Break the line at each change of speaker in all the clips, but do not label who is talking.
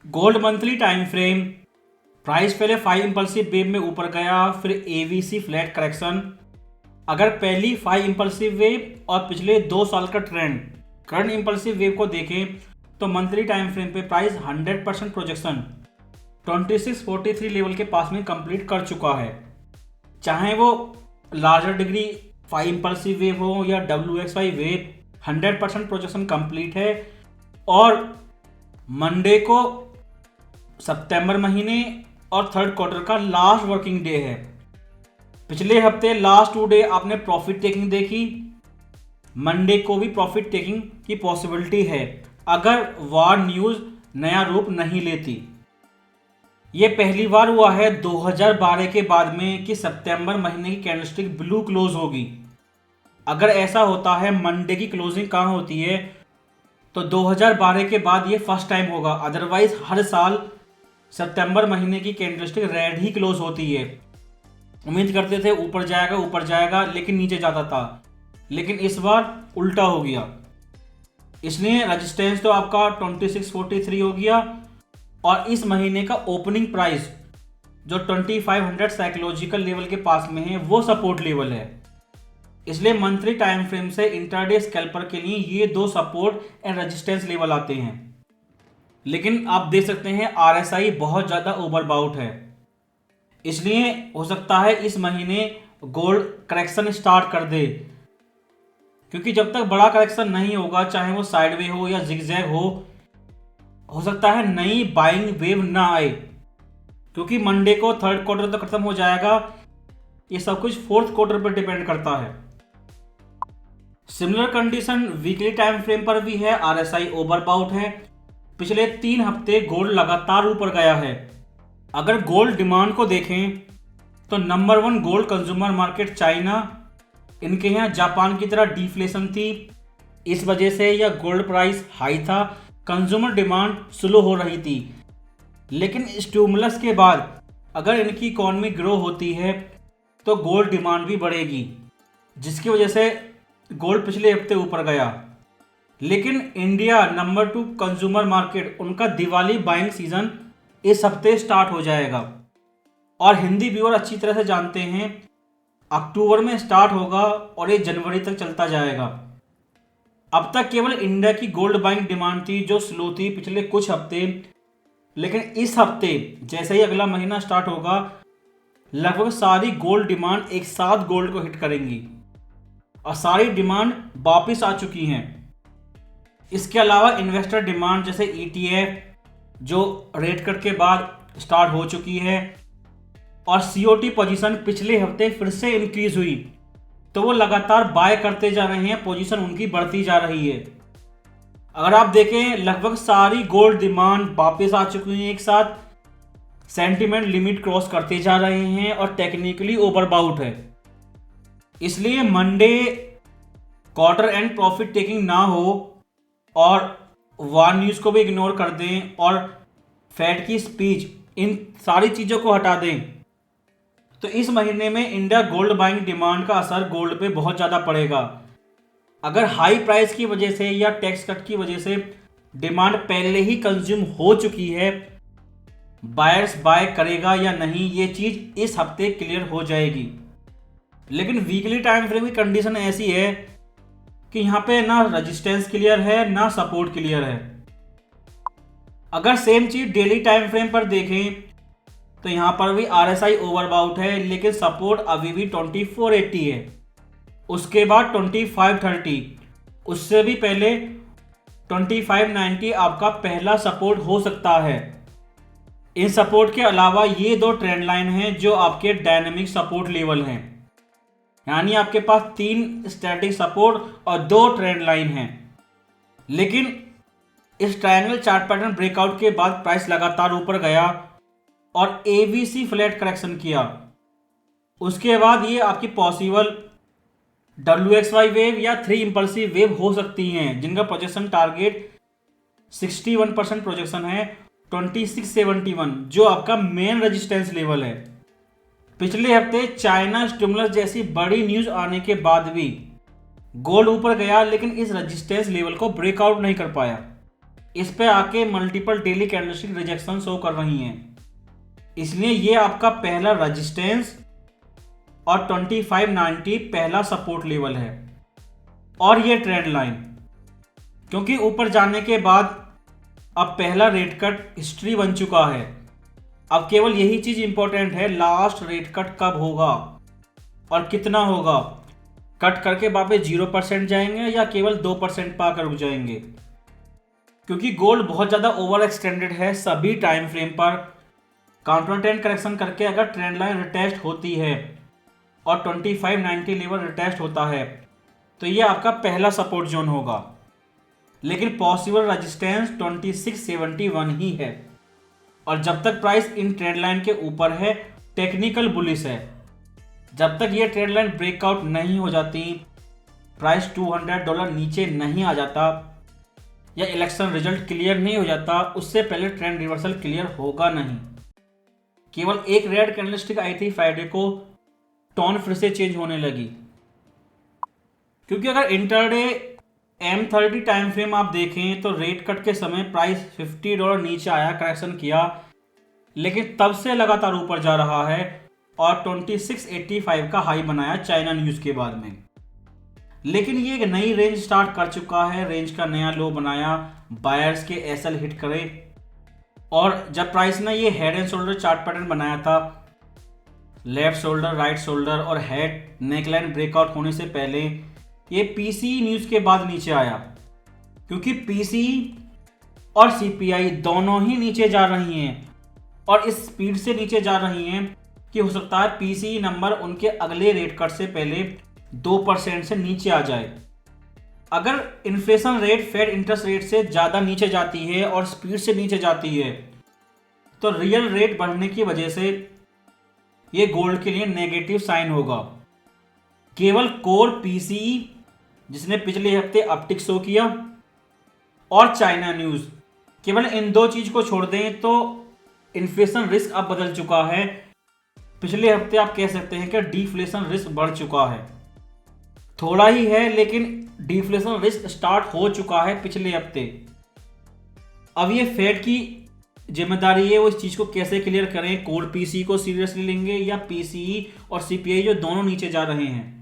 Gold monthly time frame. Price पहले 5 impulsive wave में ऊपर गया, फिर एवीसी फ्लैट करेक्शन। अगर पहली 5 इंपल्सिव वेव और पिछले 2 साल का ट्रेंड करंट इंपल्सिव वेव को देखें तो मंथली टाइम फ्रेम पे प्राइस 100% प्रोजेक्शन 2643 लेवल के पास में कंप्लीट कर चुका है। चाहे वो लार्जर डिग्री 5 इंपल्सिव वेव हो या WXY वेव, 100% प्रोजेक्शन कंप्लीट है। और मंडे को सितंबर महीने और थर्ड क्वार्टर का लास्ट वर्किंग डे है। पिछले हफ्ते लास्ट 2 डे आपने प्रॉफिट टेकिंग देखी, मंडे को भी प्रॉफिट टेकिंग की पॉसिबिलिटी है अगर वार न्यूज़ नया रूप नहीं लेती। ये पहली बार हुआ है 2012 के बाद में कि सितंबर महीने की कैंडलस्टिक ब्लू क्लोज होगी। अगर ऐसा होता है, मंडे की क्लोजिंग कहाँ होती है, तो 2012 के बाद ये फर्स्ट टाइम होगा। अदरवाइज हर साल सितंबर महीने की कैंडलस्टिक रेड ही क्लोज होती है। उम्मीद करते थे ऊपर जाएगा लेकिन नीचे जाता था, लेकिन इस बार उल्टा हो गया। इसलिए रेजिस्टेंस तो आपका 2643 हो गया और इस महीने का ओपनिंग प्राइस जो 2500 साइकोलॉजिकल लेवल के पास में है वो सपोर्ट लेवल है। इसलिए मंथली टाइम फ्रेम से इंट्राडे स्कैल्पर के लिए ये 2 सपोर्ट एंड रेजिस्टेंस लेवल आते हैं। लेकिन आप देख सकते हैं RSI बहुत ज़्यादा ओवरबाउट है, इसलिए हो सकता है इस महीने गोल्ड करेक्शन स्टार्ट कर दे। क्योंकि जब तक बड़ा करेक्शन नहीं होगा, चाहे वो साइडवे हो या जिगजैग हो सकता है नई बाइंग वेव ना आए। क्योंकि मंडे को थर्ड क्वार्टर तक खत्म हो जाएगा, ये सब कुछ फोर्थ क्वार्टर पर डिपेंड करता है। Similar condition weekly time frame पर भी है। RSI ओवरबाउट है। पिछले 3 हफ्ते गोल्ड लगातार ऊपर गया है। अगर गोल्ड डिमांड को देखें तो number 1 gold consumer market China, इनके यहाँ जापान की तरह डिफ्लेशन थी, इस वजह से यह गोल्ड प्राइस हाई था। कंज्यूमर डिमांड स्लो हो रही थी, लेकिन स्टिमुलस के बाद अगर इनकी इकोनॉमी ग्रो होती है तो गोल्ड डिमांड भी बढ़ेगी, जिसकी वजह से गोल्ड पिछले हफ्ते ऊपर गया। लेकिन इंडिया नंबर 2 कंज्यूमर मार्केट, उनका दिवाली बाइंग सीजन इस हफ्ते स्टार्ट हो जाएगा और हिंदी व्यूअर अच्छी तरह से जानते हैं अक्टूबर में स्टार्ट होगा और ये जनवरी तक चलता जाएगा। अब तक केवल इंडिया की गोल्ड बाइंग डिमांड थी जो स्लो थी पिछले कुछ हफ्ते, लेकिन इस हफ्ते जैसे ही अगला महीना स्टार्ट होगा लगभग सारी गोल्ड डिमांड एक साथ गोल्ड को हिट करेंगी और सारी डिमांड वापस आ चुकी हैं। इसके अलावा इन्वेस्टर डिमांड जैसे ETF जो रेट कट के बाद स्टार्ट हो चुकी है और COT पोजीशन पिछले हफ्ते फिर से इंक्रीज हुई, तो वो लगातार बाय करते जा रहे हैं, पोजीशन उनकी बढ़ती जा रही है। अगर आप देखें लगभग सारी गोल्ड डिमांड वापस आ चुकी हैं एक साथ, सेंटिमेंट लिमिट क्रॉस करते जा रहे हैं और टेक्निकली ओवरबाउट है। इसलिए Monday quarter and profit taking ना हो और वार न्यूज़ को भी इग्नोर कर दें और फेड की स्पीच, इन सारी चीज़ों को हटा दें, तो इस महीने में इंडिया गोल्ड बाइंग डिमांड का असर गोल्ड पे बहुत ज़्यादा पड़ेगा। अगर हाई प्राइस की वजह से या टैक्स कट की वजह से डिमांड पहले ही कंज्यूम हो चुकी है, बायर्स बाय करेगा या नहीं ये चीज़ इस हफ्ते क्लियर हो जाएगी। लेकिन वीकली टाइम फ्रेम की कंडीशन ऐसी है कि यहाँ पे ना रेजिस्टेंस क्लियर है ना सपोर्ट क्लियर है। अगर सेम चीज़ डेली टाइम फ्रेम पर देखें तो यहाँ पर भी RSI ओवरबाउट है, लेकिन सपोर्ट अभी भी 2480 है, उसके बाद 2530, उससे भी पहले 2590 आपका पहला सपोर्ट हो सकता है। इन सपोर्ट के अलावा ये 2 ट्रेंड लाइन हैं जो आपके डायनेमिक सपोर्ट लेवल हैं, यानी आपके पास 3 स्टैटिक सपोर्ट और 2 ट्रेंड लाइन हैं। लेकिन इस ट्रायंगल चार्ट पैटर्न ब्रेकआउट के बाद प्राइस लगातार ऊपर गया और ABC फ्लैट करेक्शन किया। उसके बाद ये आपकी पॉसिबल WXY वेव या 3 इंपल्सिव वेव हो सकती हैं, जिनका प्रोजेक्शन टारगेट 61% प्रोजेक्शन है 2671, जो आपका मेन रेजिस्टेंस लेवल है। पिछले हफ्ते चाइना स्टिमुलस जैसी बड़ी न्यूज़ आने के बाद भी गोल्ड ऊपर गया, लेकिन इस रेजिस्टेंस लेवल को ब्रेकआउट नहीं कर पाया। इस पे आके multiple daily candlestick rejection show कर रही हैं, इसलिए ये आपका पहला रेजिस्टेंस और 2590 पहला सपोर्ट लेवल है। और ये ट्रेंड लाइन, क्योंकि ऊपर जाने के बाद अब पहला रेट कट हिस्ट्री बन चुका है। अब केवल यही चीज इंपॉर्टेंट है, लास्ट रेट कट कब होगा और कितना होगा। कट करके वापस 0% जाएंगे या केवल 2% पाकर रुक जाएंगे, क्योंकि गोल्ड बहुत ज़्यादा ओवर एक्सटेंडेड है। सभी टाइम फ्रेम पर काउंटर ट्रेंड करेक्शन करके अगर ट्रेंड लाइन रिटेस्ट होती है और 2590 लेवल रिटेस्ट होता है तो ये आपका पहला सपोर्ट जोन होगा, लेकिन पॉसिबल रेजिस्टेंस 2671 ही है। और जब तक प्राइस इन ट्रेंड लाइन के ऊपर है, टेक्निकल बुलिश है। जब तक ये ट्रेंड लाइन ब्रेकआउट नहीं हो जाती, प्राइस $200 नीचे नहीं आ जाता या इलेक्शन रिजल्ट क्लियर नहीं हो जाता, उससे पहले ट्रेंड रिवर्सल क्लियर होगा नहीं। केवल एक रेड कैंडलस्टिक आई थी फ्राइडे को, टोन फिर से चेंज होने लगी। क्योंकि अगर इंटरडे M30 टाइम फ्रेम आप देखें तो रेट कट के समय प्राइस $50 नीचे आया, करेक्शन किया, लेकिन तब से लगातार ऊपर जा रहा है और 2685 का हाई बनाया चाइना न्यूज़ के बाद में। लेकिन ये एक नई रेंज स्टार्ट कर चुका है, रेंज का नया लो बनाया, बायर्स के एसएल हिट करे। और जब प्राइस ने ये head and shoulder chart pattern बनाया था, लेफ्ट शोल्डर, राइट शोल्डर और हेड नेकलाइन ब्रेकआउट होने से पहले ये पीसीई न्यूज़ के बाद नीचे आया, क्योंकि पीसीई और सीपीआई दोनों ही नीचे जा रही हैं और इस स्पीड से नीचे जा रही हैं कि हो सकता है पीसीई नंबर उनके अगले रेट कट से पहले 2% से नीचे आ जाए। अगर inflation rate Fed interest rate से ज़्यादा नीचे जाती है और स्पीड से नीचे जाती है तो रियल रेट बढ़ने की वजह से ये गोल्ड के लिए नेगेटिव साइन होगा। केवल कोर पीसीई जिसने पिछले हफ्ते अपटिक शो किया और चाइना न्यूज़, केवल इन दो चीज़ को छोड़ दें तो इन्फ्लेशन रिस्क अब बदल चुका है। पिछले हफ्ते आप कह सकते हैं कि डिफ्लेशन रिस्क बढ़ चुका है, थोड़ा ही है लेकिन डिफ्लेशन रिस्क स्टार्ट हो चुका है पिछले हफ्ते। अब ये फेड की जिम्मेदारी है वो इस चीज़ को कैसे क्लियर करें, कोर पीसी को सीरियसली लेंगे या पीसीई और सीपीआई जो दोनों नीचे जा रहे हैं।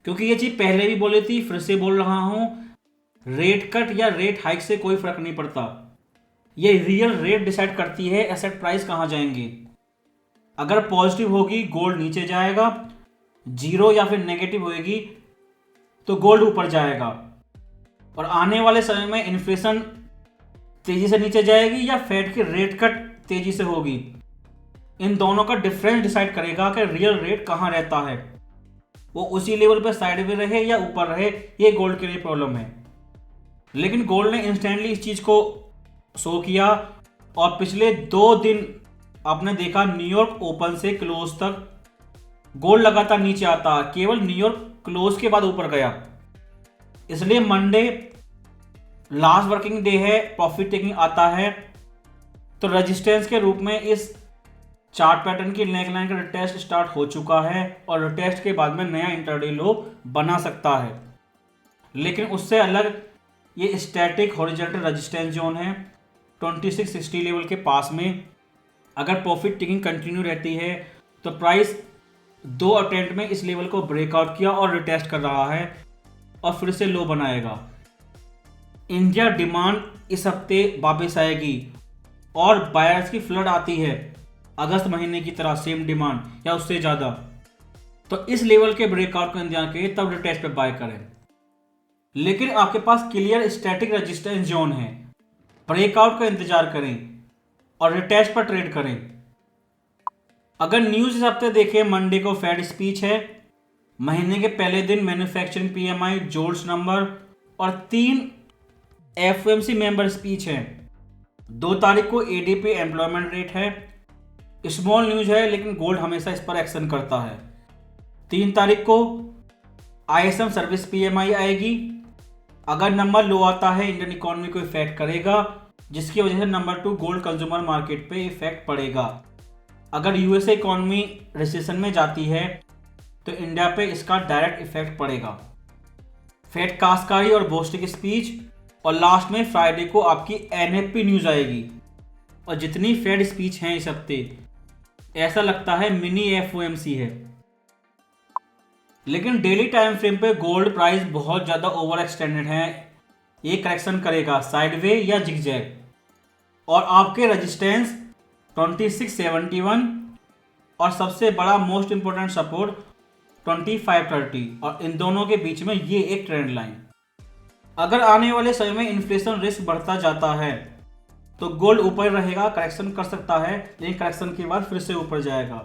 क्योंकि ये चीज़ पहले भी बोली थी, फिर से बोल रहा हूं, रेट कट या रेट हाइक से कोई फर्क नहीं पड़ता। ये रियल रेट डिसाइड करती है एसेट प्राइस कहां जाएंगे। अगर पॉजिटिव होगी गोल्ड नीचे जाएगा, जीरो या फिर नेगेटिव होगी तो गोल्ड ऊपर जाएगा। और आने वाले समय में इन्फ्लेशन तेजी से नीचे जाएगी या फेड की रेट कट तेजी से होगी, इन दोनों का डिफरेंस डिसाइड करेगा कि रियल रेट कहां रहता है। वो उसी लेवल पर साइडवे रहे या ऊपर रहे, ये गोल्ड के लिए प्रॉब्लम है। लेकिन गोल्ड ने इंस्टेंटली इस चीज़ को शो किया और पिछले 2 दिन आपने देखा न्यूयॉर्क ओपन से क्लोज तक गोल्ड लगातार नीचे आता, केवल न्यूयॉर्क क्लोज के बाद ऊपर गया। इसलिए मंडे लास्ट वर्किंग डे है, प्रॉफिट टेकिंग आता है तो रेजिस्टेंस के रूप में इस चार्ट पैटर्न की नेकलाइन का रिटेस्ट स्टार्ट हो चुका है और रिटेस्ट के बाद में नया इंटरडे लो बना सकता है। लेकिन उससे अलग ये स्टैटिक हॉरिजॉन्टल रेजिस्टेंस जोन है 2660 लेवल के पास में। अगर प्रॉफिट टेकिंग कंटिन्यू रहती है तो प्राइस 2 अटेम्प्ट में इस लेवल को ब्रेकआउट किया और रिटेस्ट कर रहा है और फिर से लो बनाएगा। इंडिया डिमांड इस हफ्ते वापस आएगी और बायर्स की फ्लड आती है अगस्त महीने की तरह, सेम डिमांड या उससे ज़्यादा, तो इस लेवल के ब्रेकआउट का इंतजार करें, तब रिटेस्ट पे बाय करें। लेकिन आपके पास क्लियर स्टैटिक रेजिस्टेंस जोन है, ब्रेकआउट का इंतजार करें और रिटेस्ट पर ट्रेड करें। अगर न्यूज़ इस हफ्ते देखें, मंडे को फेड स्पीच है, महीने के पहले दिन मैन्युफैक्चरिंग पीएमआई, जोल्स नंबर और 3 एफओएमसी मेंबर स्पीच है। 2 तारीख को एडीपी एम्प्लॉयमेंट रेट है, स्मॉल न्यूज है लेकिन गोल्ड हमेशा इस पर एक्शन करता है। 3 तारीख को आईएसएम सर्विस पीएमआई आएगी। अगर नंबर लो आता है इंडियन इकोनॉमी को इफेक्ट करेगा, जिसकी वजह से नंबर 2 गोल्ड कंज्यूमर मार्केट पे इफेक्ट पड़ेगा। अगर यूएसए इकोनॉमी रिसेशन में जाती है तो इंडिया पे इसका डायरेक्ट इफेक्ट पड़ेगा। फेड कास्कारी और बोस्टिक स्पीच और लास्ट में फ्राइडे को आपकी एनएफपी न्यूज़ आएगी। और जितनी फेड स्पीच हैं इस हफ्ते, ऐसा लगता है मिनी एफओएमसी है। लेकिन डेली टाइम फ्रेम पे गोल्ड प्राइस बहुत ज़्यादा ओवर एक्सटेंडेड है। ये करेक्शन करेगा साइडवे या जिगजैग, और आपके रेजिस्टेंस 2671 और सबसे बड़ा मोस्ट इंपॉर्टेंट सपोर्ट 2530, और इन दोनों के बीच में ये एक ट्रेंड लाइन। अगर आने वाले समय में इन्फ्लेशन रिस्क बढ़ता जाता है तो गोल्ड ऊपर रहेगा, करेक्शन कर सकता है, लेकिन करेक्शन के बाद फिर से ऊपर जाएगा।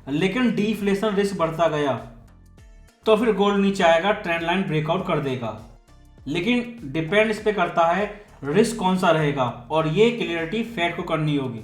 लेकिन डीफ्लेशन रिस्क बढ़ता गया तो फिर गोल्ड नीचे आएगा, ट्रेंड लाइन ब्रेकआउट कर देगा। लेकिन डिपेंड इस पे करता है रिस्क कौन सा रहेगा, और ये क्लियरिटी फेड को करनी होगी।